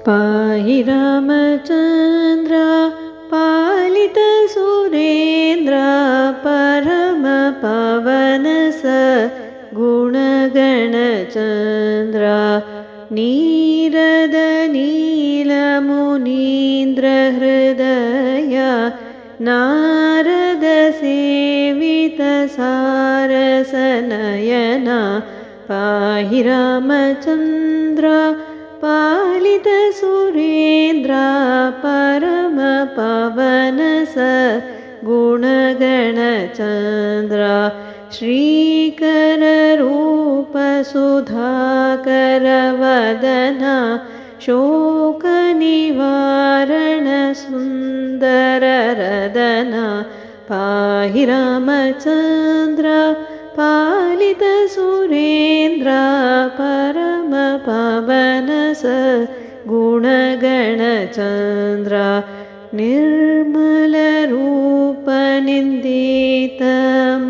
पाहि रामचन्द्र पालित सुरेन्द्र परम पावन गुणगणचन्द्र नीरद नीलमुनीन्द्र हृदय नारद सेवित सारसनयन पाहि रामचन्द्र पालित सुरेन्द्र परम पावन गुणगणचन्द्र श्रीकर रूप सुधाकर वदन शोक निवारण सुन्दर रदन पाहि रामचन्द्र पालित सुरेन्द्र परम पावन गुणगणचन्द्र निर्मल रूप निन्दित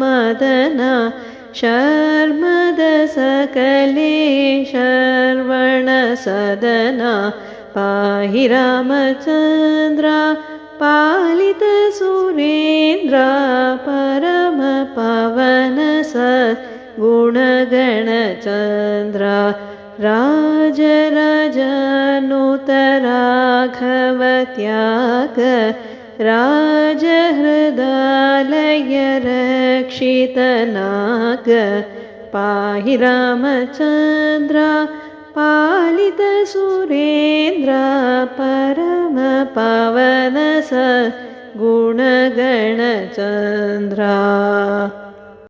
मदन शर्मद सकले शर्वण सदन पाहि रामचन्द्र पालित सुरेन्द्र परम पावन गुणगणचन्द्र राज राजानुत राघव त्याग राजहृदालय रक्षित नाग पाहि रामचन्द्र पालित सुरेन्द्र परम पावन गुणगणचन्द्र।